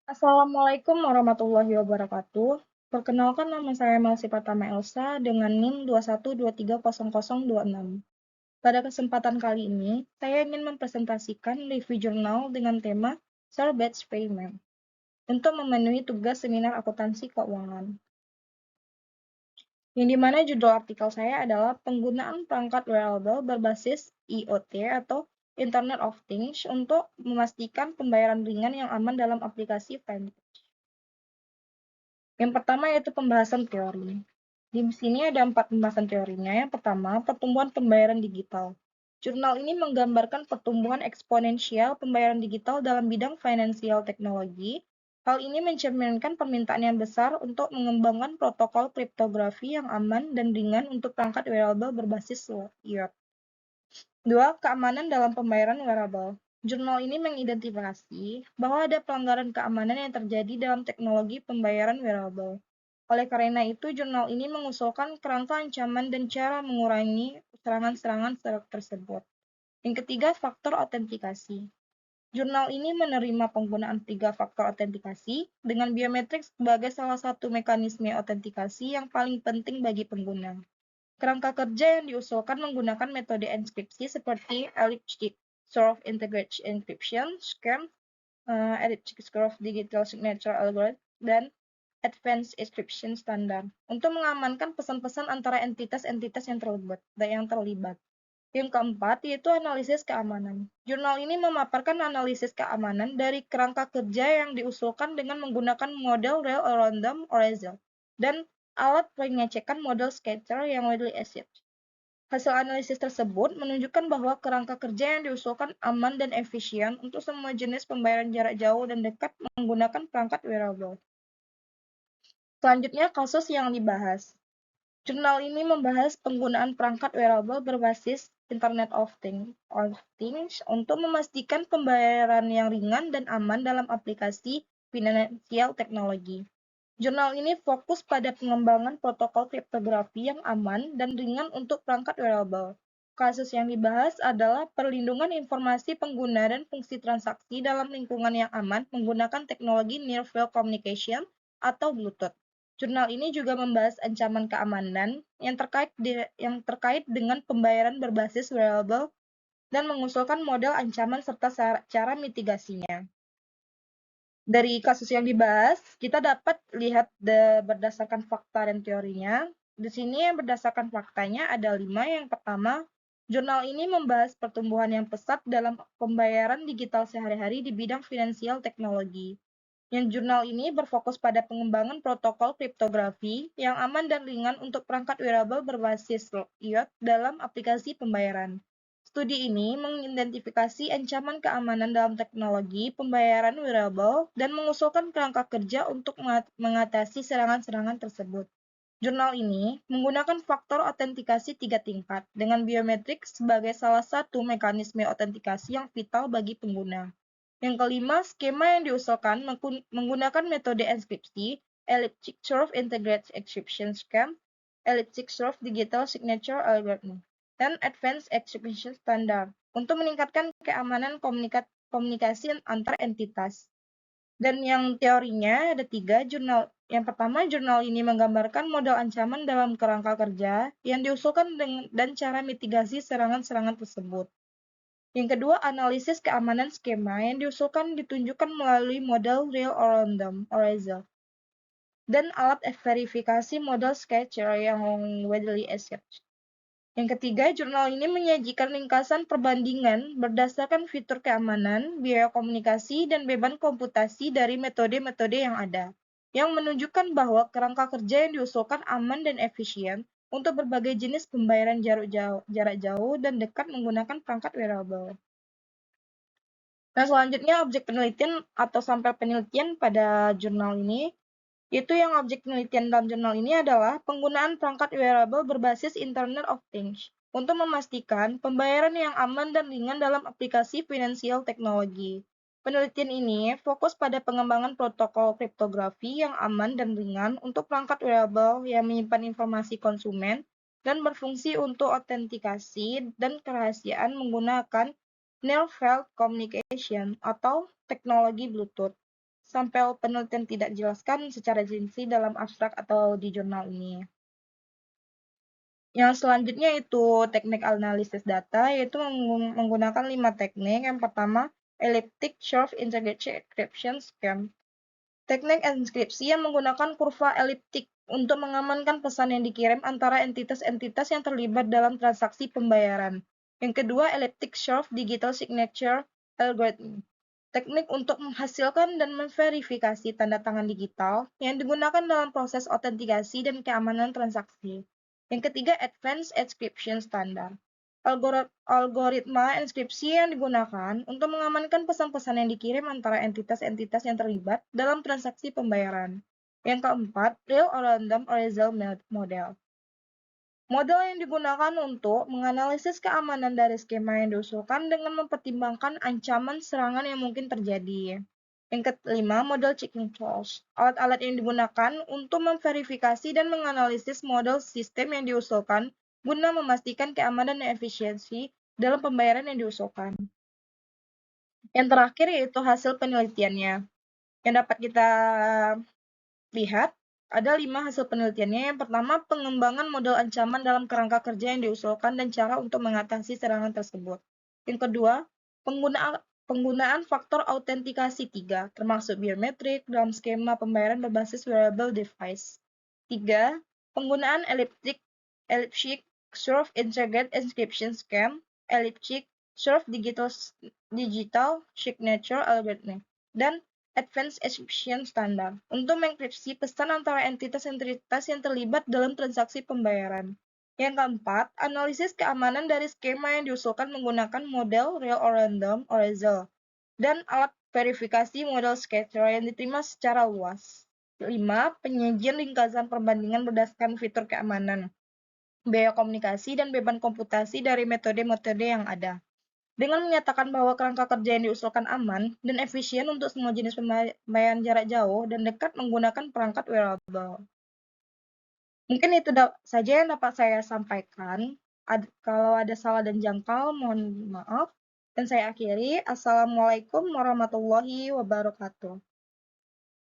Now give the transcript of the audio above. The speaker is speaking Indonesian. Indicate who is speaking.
Speaker 1: Assalamualaikum warahmatullahi wabarakatuh. Perkenalkan nama saya Melsi Pratama Elsa dengan NIM 212300026. Pada kesempatan kali ini, saya ingin mempresentasikan review jurnal dengan tema Share-Batch Payment untuk memenuhi tugas seminar akuntansi keuangan. Yang dimana judul artikel saya adalah penggunaan perangkat wearable berbasis IoT atau Internet of Things untuk memastikan pembayaran ringan yang aman dalam aplikasi Vantage. Yang pertama yaitu pembahasan teori. Di sini ada 4 pembahasan teorinya. Yang pertama, pertumbuhan pembayaran digital. Jurnal ini menggambarkan pertumbuhan eksponensial pembayaran digital dalam bidang financial teknologi. Hal ini mencerminkan permintaan yang besar untuk mengembangkan protokol kriptografi yang aman dan ringan untuk perangkat wearable berbasis IoT. 2. Keamanan dalam pembayaran wearable. Jurnal ini mengidentifikasi bahwa ada pelanggaran keamanan yang terjadi dalam teknologi pembayaran wearable. Oleh karena itu, jurnal ini mengusulkan kerangka ancaman dan cara mengurangi serangan-serangan tersebut. Yang ketiga, faktor autentikasi. Jurnal ini menerima penggunaan 3 faktor autentikasi dengan biometrik sebagai salah satu mekanisme autentikasi yang paling penting bagi pengguna. Kerangka kerja yang diusulkan menggunakan metode enkripsi seperti elliptic curve integrated encryption, SCAM, elliptic curve digital signature algorithm, dan advanced encryption standard untuk mengamankan pesan-pesan antara entitas-entitas yang terlibat. Yang keempat yaitu analisis keamanan. Jurnal ini memaparkan analisis keamanan dari kerangka kerja yang diusulkan dengan menggunakan model Real-Random Erasure dan alat pengecekan model scatter yang widely accepted. Hasil analisis tersebut menunjukkan bahwa kerangka kerja yang diusulkan aman dan efisien untuk semua jenis pembayaran jarak jauh dan dekat menggunakan perangkat wearable. Selanjutnya, kasus yang dibahas. Jurnal ini membahas penggunaan perangkat wearable berbasis Internet of Things untuk memastikan pembayaran yang ringan dan aman dalam aplikasi finansial teknologi. Jurnal ini fokus pada pengembangan protokol kriptografi yang aman dan ringan untuk perangkat wearable. Kasus yang dibahas adalah perlindungan informasi pengguna dan fungsi transaksi dalam lingkungan yang aman menggunakan teknologi Near Field Communication atau Bluetooth. Jurnal ini juga membahas ancaman keamanan yang terkait dengan pembayaran berbasis wearable dan mengusulkan model ancaman serta cara mitigasinya. Dari kasus yang dibahas, kita dapat lihat berdasarkan fakta dan teorinya. Di sini berdasarkan faktanya ada 5. Yang pertama, jurnal ini membahas pertumbuhan yang pesat dalam pembayaran digital sehari-hari di bidang finansial teknologi. Yang jurnal ini berfokus pada pengembangan protokol kriptografi yang aman dan ringan untuk perangkat wearable berbasis IoT dalam aplikasi pembayaran. Studi ini mengidentifikasi ancaman keamanan dalam teknologi pembayaran wearable dan mengusulkan kerangka kerja untuk mengatasi serangan-serangan tersebut. Jurnal ini menggunakan faktor autentikasi 3 tingkat dengan biometrik sebagai salah satu mekanisme autentikasi yang vital bagi pengguna. Yang kelima, skema yang diusulkan menggunakan metode enkripsi, elliptic curve integrated encryption scheme, elliptic curve digital signature algorithm, dan advanced encryption standard untuk meningkatkan keamanan komunikasi antar entitas. Dan yang teorinya ada 3 jurnal. Yang pertama, jurnal ini menggambarkan model ancaman dalam kerangka kerja yang diusulkan dan cara mitigasi serangan-serangan tersebut. Yang kedua, analisis keamanan skema yang diusulkan ditunjukkan melalui model Real-Random Erasure dan alat verifikasi model Sketcher yang widely accepted. Yang ketiga, jurnal ini menyajikan ringkasan perbandingan berdasarkan fitur keamanan, biaya komunikasi, dan beban komputasi dari metode-metode yang ada, yang menunjukkan bahwa kerangka kerja yang diusulkan aman dan efisien untuk berbagai jenis pembayaran jarak jauh dan dekat menggunakan perangkat wearable. Nah, selanjutnya objek penelitian atau sampel penelitian pada jurnal ini, itu yang objek penelitian dalam jurnal ini adalah penggunaan perangkat wearable berbasis Internet of Things untuk memastikan pembayaran yang aman dan ringan dalam aplikasi finansial teknologi. Penelitian ini fokus pada pengembangan protokol kriptografi yang aman dan ringan untuk perangkat wearable yang menyimpan informasi konsumen dan berfungsi untuk autentikasi dan kerahasiaan menggunakan Near Field Communication atau teknologi Bluetooth. sampel penelitian tidak dijelaskan secara rinci dalam abstrak atau di jurnal ini. Yang selanjutnya itu teknik analisis data, yaitu menggunakan 5 teknik. Yang pertama, elliptic short integrated encryption scheme. Teknik enskripsi yang menggunakan kurva eliptik untuk mengamankan pesan yang dikirim antara entitas-entitas yang terlibat dalam transaksi pembayaran. Yang kedua, elliptic short digital signature algorithm. Teknik untuk menghasilkan dan memverifikasi tanda tangan digital yang digunakan dalam proses autentikasi dan keamanan transaksi. Yang ketiga, advanced encryption standard. Algoritma enskripsi yang digunakan untuk mengamankan pesan-pesan yang dikirim antara entitas-entitas yang terlibat dalam transaksi pembayaran. Yang keempat, real or random erasure model. Model yang digunakan untuk menganalisis keamanan dari skema yang diusulkan dengan mempertimbangkan ancaman serangan yang mungkin terjadi. Yang kelima, model checking tools. Alat-alat yang digunakan untuk memverifikasi dan menganalisis model sistem yang diusulkan guna memastikan keamanan dan efisiensi dalam pembayaran yang diusulkan. Yang terakhir yaitu hasil penelitiannya. Yang dapat kita lihat, ada 5 hasil penelitiannya. Yang pertama, pengembangan model ancaman dalam kerangka kerja yang diusulkan dan cara untuk mengatasi serangan tersebut. Yang kedua, penggunaan faktor autentikasi 3, termasuk biometrik dalam skema pembayaran berbasis wearable device. 3, penggunaan elliptic short integrated encryption scheme, elliptic short digital signature algorithm, dan Advanced Encryption Standard untuk mengenkripsi pesan antara entitas-entitas yang terlibat dalam transaksi pembayaran. Yang keempat, analisis keamanan dari skema yang diusulkan menggunakan model real or random erasure dan alat verifikasi model scatter yang diterima secara luas. 5. Penyajian ringkasan perbandingan berdasarkan fitur keamanan, biaya komunikasi, dan beban komputasi dari metode-metode yang ada. Dengan menyatakan bahwa kerangka kerja yang diusulkan aman dan efisien untuk semua jenis pembayaran jarak jauh dan dekat menggunakan perangkat wearable. Mungkin itu saja yang dapat saya sampaikan. Kalau ada salah dan jangkau, mohon maaf. Dan saya akhiri. Assalamualaikum warahmatullahi wabarakatuh.